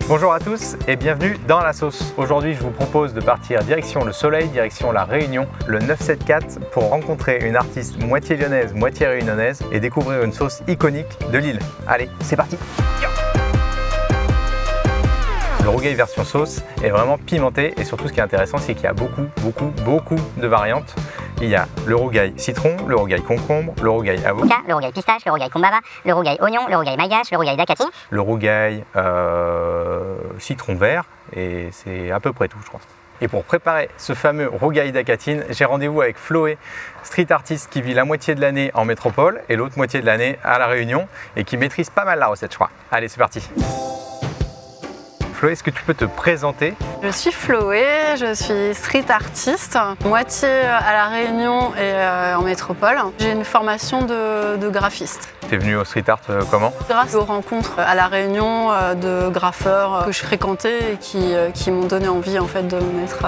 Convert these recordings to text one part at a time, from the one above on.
Bonjour à tous et bienvenue dans La Sauce. Aujourd'hui, je vous propose de partir direction le Soleil, direction La Réunion, le 974 pour rencontrer une artiste moitié lyonnaise, moitié réunionnaise et découvrir une sauce iconique de l'île. Allez, c'est parti! Le rougail version sauce est vraiment pimenté et surtout ce qui est intéressant, c'est qu'il y a beaucoup de variantes. Il y a le rougail citron, le rougail concombre, le rougail avocat, le rougail pistache, le rougail kombaba, le rougail oignon, le rougail magache, le rougail dakati, le rougail citron vert et c'est à peu près tout je crois. Et pour préparer ce fameux rougail dakatine, j'ai rendez-vous avec Floé, street artiste qui vit la moitié de l'année en métropole et l'autre moitié de l'année à La Réunion et qui maîtrise pas mal la recette je crois. Allez c'est parti! Floé, est-ce que tu peux te présenter? Je suis Floé, je suis street artiste, moitié à La Réunion et en métropole. J'ai une formation de graphiste. Tu es venu au street art comment? Grâce aux rencontres à La Réunion de graffeurs que je fréquentais et qui m'ont donné envie en fait, de me mettre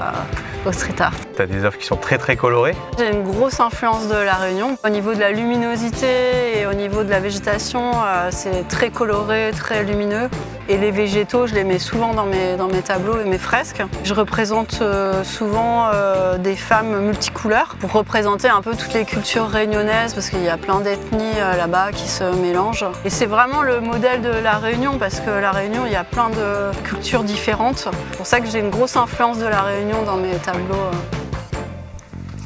au street art. Tu as des œuvres qui sont très colorées. J'ai une grosse influence de La Réunion. Au niveau de la luminosité et au niveau de la végétation, c'est très coloré, très lumineux. Et les végétaux, je les mets souvent dans mes tableaux et mes fresques. Je représente souvent des femmes multicouleurs pour représenter un peu toutes les cultures réunionnaises parce qu'il y a plein d'ethnies là-bas qui se mélangent. Et c'est vraiment le modèle de La Réunion parce que La Réunion, il y a plein de cultures différentes. C'est pour ça que j'ai une grosse influence de La Réunion dans mes tableaux.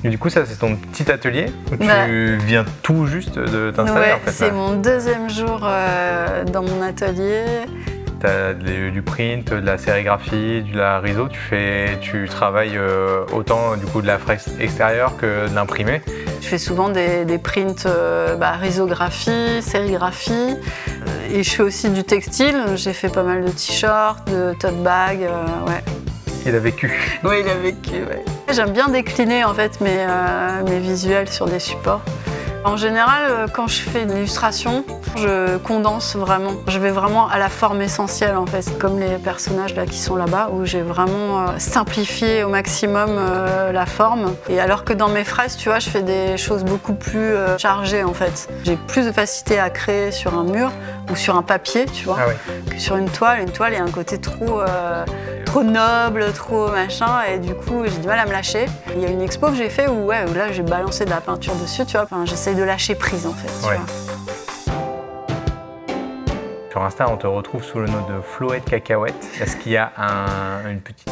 Et du coup, ça c'est ton petit atelier où tu viens tout juste de t'installer ouais, en fait. C'est mon deuxième jour dans mon atelier. Tu as du print, de la sérigraphie, de la riso, tu travailles autant du coup de la fresque extérieure que de l'imprimé. Je fais souvent des prints risographie, sérigraphie et je fais aussi du textile. J'ai fait pas mal de t-shirts, de tote bags, ouais. Il a vécu. Oui, il a vécu, ouais. J'aime bien décliner en fait mes visuels sur des supports. En général, quand je fais une illustration, je condense vraiment. Je vais vraiment à la forme essentielle en fait, comme les personnages là qui sont là-bas, où j'ai vraiment simplifié au maximum la forme. Et alors que dans mes fresques, tu vois, je fais des choses beaucoup plus chargées en fait. J'ai plus de facilité à créer sur un mur ou sur un papier, tu vois, que sur une toile. Une toile, il y a un côté trop noble, trop machin, et du coup, j'ai du mal à me lâcher. Il y a une expo que j'ai fait où là, j'ai balancé de la peinture dessus, tu vois. Enfin, j'essaye de lâcher prise en fait. Tu vois. Sur Insta, on te retrouve sous le nom de Floé de Cacahuète. Est-ce qu'il y a un petit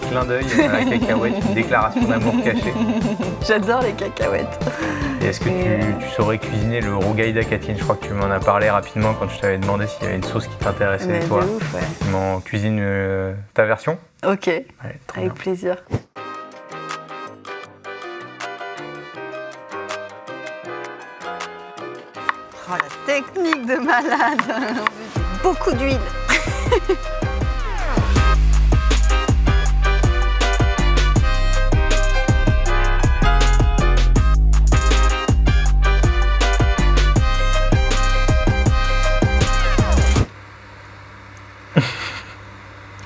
clin d'œil à la cacahuète, une déclaration d'amour cachée? J'adore les cacahuètes. Et est-ce que tu saurais cuisiner le rougail dakatine? Je crois que tu m'en as parlé rapidement quand je t'avais demandé s'il y avait une sauce qui t'intéressait toi. De ouf, ouais. Tu m'en cuisines ta version? Ok, ouais, avec plaisir. Oh, la technique de malade. Beaucoup d'huile.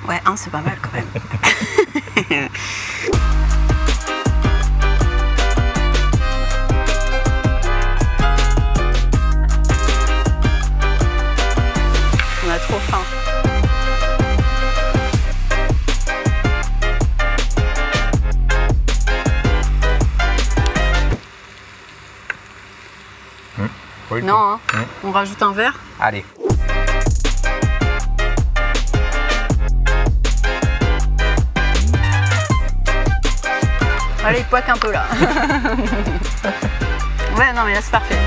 Ouais, c'est pas mal quand même. On a trop faim. Oui, non, hein. On rajoute un verre. Allez. Allez, il poique un peu là. Ouais, non, mais là c'est parfait.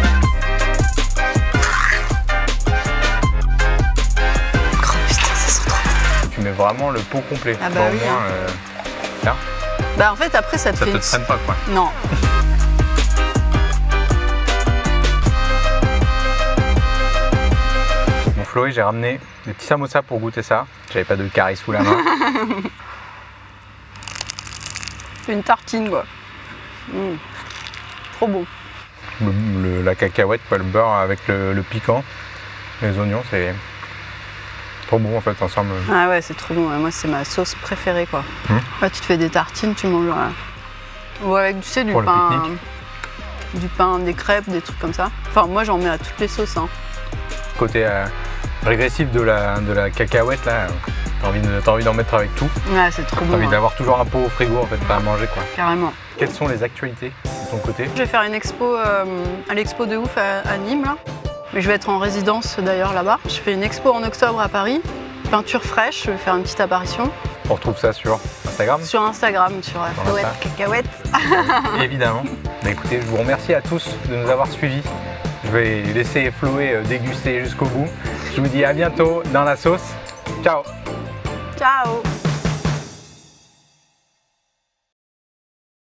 Oh putain, ça sent trop bon. Tu mets vraiment le pot complet. Ah bah oui. Au moins, là. Bah en fait, après ça te fait. Ça te traîne pas quoi. Non. Bon, Floé, j'ai ramené des petits samosas pour goûter ça. J'avais pas de carré sous la main. Une tartine quoi. Trop bon. La cacahuète, quoi, le beurre avec le piquant, les oignons, c'est trop bon en fait ensemble. Ah ouais, c'est trop bon. Moi, c'est ma sauce préférée quoi. Ouais, tu te fais des tartines, tu manges ou avec tu sais, du pain, des crêpes, des trucs comme ça. Enfin, moi, j'en mets à toutes les sauces. Hein. Côté régressif de la cacahuète là, T'as envie d'en mettre avec tout. Ouais, c'est trop T'as bon. envie d'avoir toujours un pot au frigo en fait, pas à manger quoi. Carrément. Quelles sont les actualités de ton côté? Je vais faire une expo à l'expo de ouf à Nîmes là. Mais je vais être en résidence d'ailleurs là-bas. Je fais une expo en octobre à Paris. Peinture fraîche, je vais faire une petite apparition. On retrouve ça sur Instagram? Sur Instagram, sur Floette Insta. Cacahuète. Évidemment. Bah, écoutez, je vous remercie à tous de nous avoir suivis. Je vais laisser Chloé déguster jusqu'au bout. Je vous dis à bientôt dans la sauce. Ciao! Ciao!